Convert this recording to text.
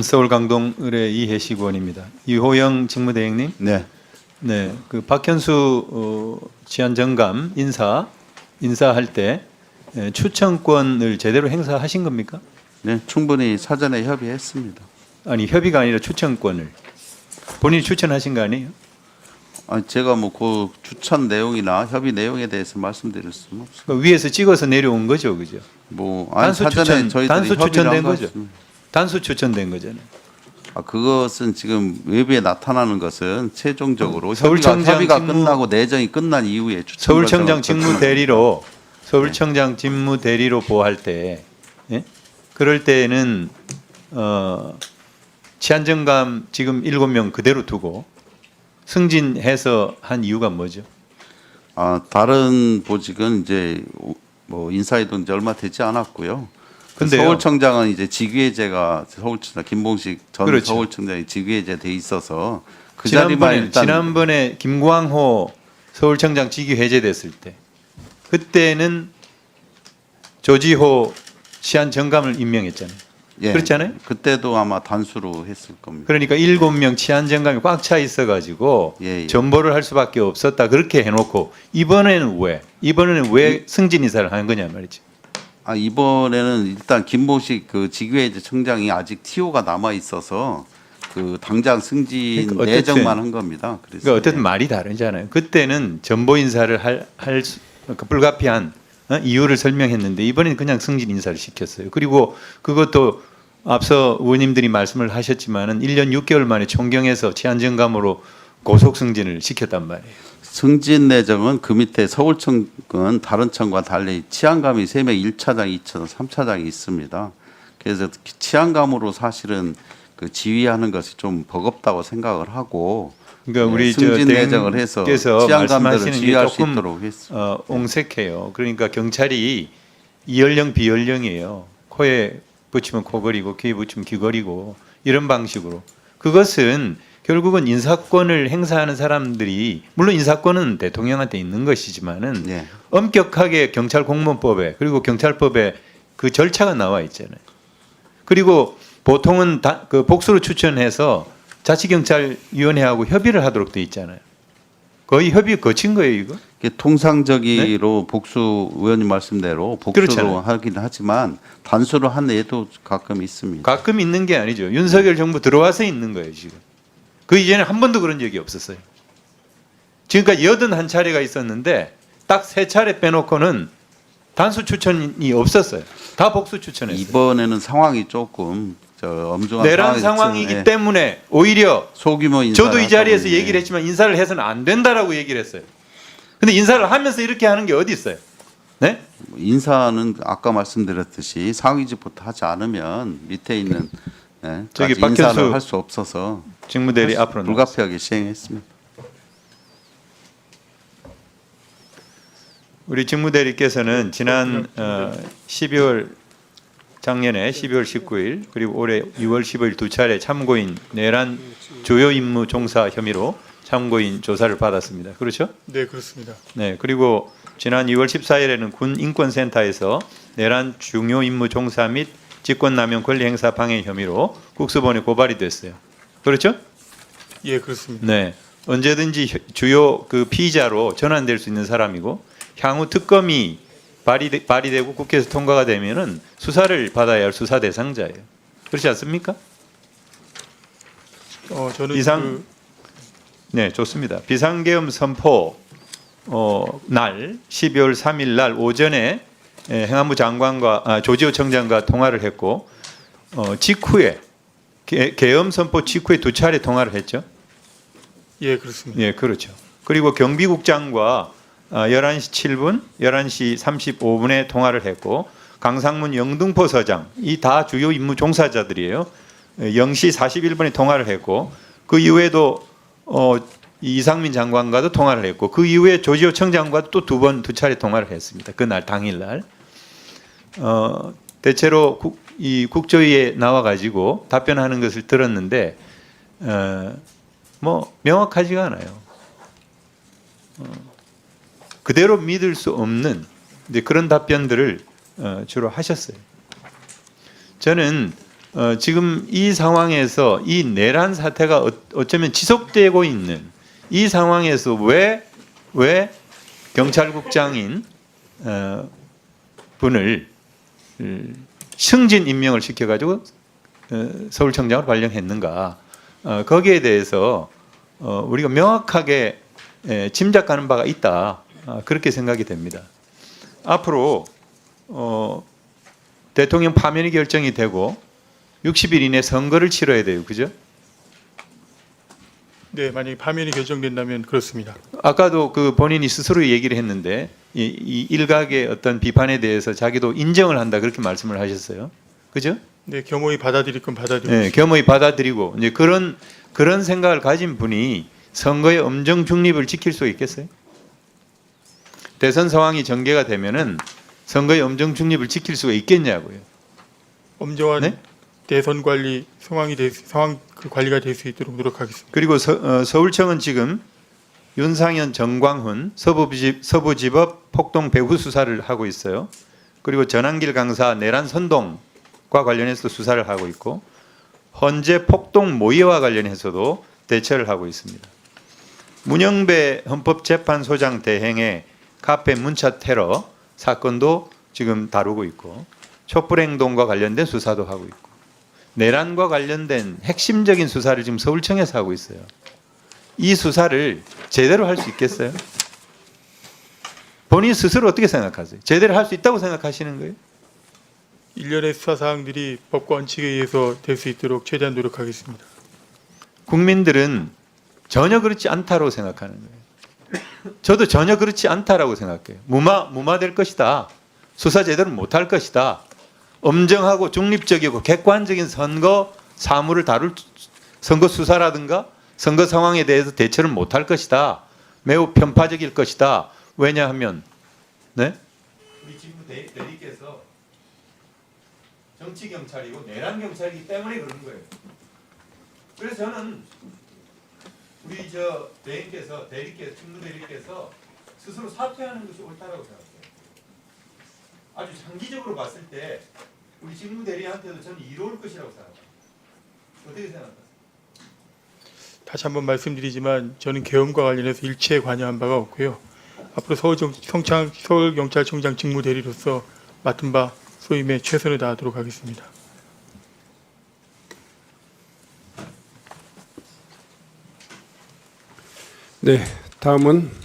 서울 강동 의뢰 이혜식 의원입니다. 이호영 직무대행님. 네. 네, 그 박현수 치안정감 인사할 때 추천권을 제대로 행사하신 겁니까? 네, 충분히 사전에 협의했습니다. 아니 협의가 아니라 추천권을 본인이 추천하신 거 아니에요? 아니, 제가 뭐 그 추천 내용이나 협의 내용에 대해서 말씀드릴 수는 없습니다. 그 위에서 찍어서 내려온 거죠, 그죠? 뭐 아니, 사전에 저희들이 단수 협의를 추천된 한 거죠. 것입니다. 단수 추천된 거잖아요. 그것은 지금 외부에 나타나는 것은 최종적으로 서울청장 협의가 직무- 끝나고 내정이 끝난 이후에 추천 서울청장 결정을 직무 대리로 서울청장 직무 대리로 보호할 때, 예? 그럴 때는 치안정감 지금 7명 그대로 두고 승진해서 한 이유가 뭐죠? 다른 보직은 이제 뭐 인사이동 이제 얼마 되지 않았고요. 근데요. 서울청장은 이제 직위해제가 서울청장 김봉식 전 그렇죠. 서울청장이 직위해제 돼 있어서 그 자리만 일단 지난번에 김광호 서울청장 직위 해제됐을 때 그때는 조지호 치안정감을 임명했잖아요. 예, 그렇잖아요. 그때도 아마 단수로 했을 겁니다. 그러니까 7명 치안정감이 꽉 차 있어가지고 예, 예. 전보를 할 수밖에 없었다 그렇게 해놓고 이번에는 왜 승진 인사를 하는 거냐 말이죠. 이번에는 일단 김봉식 그 직위해제 청장이 아직 TO가 남아 있어서 그 당장 승진 그러니까 내정만 한 겁니다. 그래서 그러니까 어쨌든 말이 다르잖아요. 그때는 전보 인사를 그러니까 불가피한 이유를 설명했는데 이번에는 그냥 승진 인사를 시켰어요. 그리고 그것도 앞서 의원님들이 말씀을 하셨지만은 1년 6개월 만에 총경에서 치안정감으로 고속 승진을 시켰단 말이에요. 승진 내정은 그 밑에 서울청은 다른 청과 달리 치안감이 3명 1차장, 2차장, 3차장이 있습니다. 그래서 치안감으로 사실은 그 지휘하는 것이 좀 버겁다고 생각을 하고 그러니까 우리 승진 내정을 해서 치안감들을 말씀하시는 게 지휘할 수 조금 있도록 했습니다. 옹색해요. 그러니까 경찰이 이연령 비연령이에요. 코에 붙이면 코걸이고 귀에 붙이면 귀걸이고 이런 방식으로 그것은 결국은 인사권을 행사하는 사람들이 물론 인사권은 대통령한테 있는 것이지만은 예. 엄격하게 경찰 공무원법에 그리고 경찰법에 그 절차가 나와 있잖아요. 그리고 보통은 그 복수로 추천해서 자치경찰위원회하고 협의를 하도록 돼 있잖아요. 거의 협의 거친 거예요, 이거. 이게 통상적으로 복수 의원님 말씀대로 복수로 그렇잖아요. 하긴 하지만 단수로 한 예도 가끔 있습니다. 가끔 있는 게 아니죠. 윤석열 정부 들어와서 있는 거예요, 지금. 그 이전에 한 번도 그런 적이 없었어요. 지금까지 81차례가 있었는데 딱 3차례 빼놓고는 단수 추천이 없었어요. 다 복수 추천했어요. 이번에는 상황이 조금 엄중한 내란 상황이 상황이기 예, 때문에 오히려 소규모 인사 저도 이 자리에서 얘기를 했지만 인사를 해서는 안 된다라고 얘기를 했어요. 근데 인사를 하면서 이렇게 하는 게 어디 있어요? 네? 인사는 아까 말씀드렸듯이 상위직부터 하지 않으면 밑에 있는 저기 까지 인사를 박현수 할 수 없어서 직무대리 앞으로 나오세요. 불가피하게 시행했습니다. 우리 직무대리께서는 지난 12월 작년에 12월 19일 그리고 올해 6월 15일 두 차례 참고인 내란 주요 임무 종사 혐의로 참고인 조사를 받았습니다. 그렇죠? 네, 그렇습니다. 네. 그리고 지난 2월 14일에는 군 인권센터에서 내란 중요 임무 종사 및 직권남용 권리행사 방해 혐의로 국수본에 고발이 됐어요. 그렇죠? 예, 그렇습니다. 네. 언제든지 주요 그 피의자로 전환될 수 있는 사람이고 향후 특검이 발의되고 국회에서 통과가 되면은 수사를 받아야 할 수사 대상자예요. 그렇지 않습니까? 저는 이상 네, 좋습니다. 비상계엄 선포 날 12월 3일 날 오전에 행안부 장관과 조지호 청장과 통화를 했고 직후에 계엄 선포 직후에 두 차례 통화를 했죠. 예, 그렇습니다. 예, 그렇죠. 그리고 경비국장과 11시 7분, 11시 35분에 통화를 했고 강상문 영등포 서장 이 다 주요 임무 종사자들이에요. 0시 41분에 통화를 했고 그 이후에도 이상민 장관과도 통화를 했고 그 이후에 조지호 청장과도 또 두 차례 통화를 했습니다. 그날 당일날 대체로 이 국조위에 나와 가지고 답변하는 것을 들었는데 뭐 명확하지가 않아요. 그대로 믿을 수 없는 이제 그런 답변들을 주로 하셨어요. 저는 지금 이 상황에서 이 내란 사태가 어쩌면 지속되고 있는 이 상황에서 왜 경찰국장인 분을 승진 임명을 시켜가지고 서울청장으로 발령했는가? 거기에 대해서 우리가 명확하게 짐작가는 바가 있다. 그렇게 생각이 됩니다. 앞으로 대통령 파면이 결정이 되고 60일 이내 선거를 치러야 돼요. 그죠? 네, 만약에 파면이 결정된다면 그렇습니다. 아까도 그 본인이 스스로 얘기를 했는데 이 일각의 어떤 비판에 대해서 자기도 인정을 한다 그렇게 말씀을 하셨어요. 그죠? 네, 겸허히 받아들일 건 받아들이고 네, 겸허히 받아들이고 이제 그런 생각을 가진 분이 선거의 엄정 중립을 지킬 수 있겠어요? 대선 상황이 전개가 되면은 선거의 엄정 중립을 지킬 수가 있겠냐고요. 엄정한 네? 대선 관리 상황 그 관리가 될 수 있도록 노력하겠습니다. 그리고 서울청은 지금 윤상현, 정광훈 서부지법 폭동 배후 수사를 하고 있어요. 그리고 전한길 강사 내란 선동과 관련해서 수사를 하고 있고 헌재 폭동 모의와 관련해서도 대처를 하고 있습니다. 문영배 헌법재판소장 대행의 카페 문자 테러 사건도 지금 다루고 있고 촛불행동과 관련된 수사도 하고 있고 내란과 관련된 핵심적인 수사를 지금 서울청에서 하고 있어요. 이 수사를 제대로 할 수 있겠어요? 본인 스스로 어떻게 생각하세요? 제대로 할 수 있다고 생각하시는 거예요? 일련의 수사 사항들이 법과 원칙에 의해서 될 수 있도록 최대한 노력하겠습니다. 국민들은 전혀 그렇지 않다고 생각하는 거예요. 저도 전혀 그렇지 않다라고 생각해요. 무마될 것이다. 수사 제대로 못할 것이다. 엄정하고 중립적이고 객관적인 선거 사무를 다룰 선거 수사라든가 선거 상황에 대해서 대처를 못할 것이다. 매우 편파적일 것이다. 왜냐하면 네? 우리 지금 대리께서 정치 경찰이고 내란 경찰이기 때문에 그런 거예요. 그래서 저는 우리 대리께서 직무 대리께서 스스로 사퇴하는 것이 옳다라고 생각해요. 아주 장기적으로 봤을 때 우리 직무 대리한테도 저는 이로울 것이라고 생각합니다. 어떻게 생각하세요? 다시 한번 말씀드리지만 저는 계엄과 관련해서 일체에 관여한 바가 없고요. 앞으로 서울경찰청장 직무대리로서 맡은 바 소임에 최선을 다하도록 하겠습니다. 네, 다음은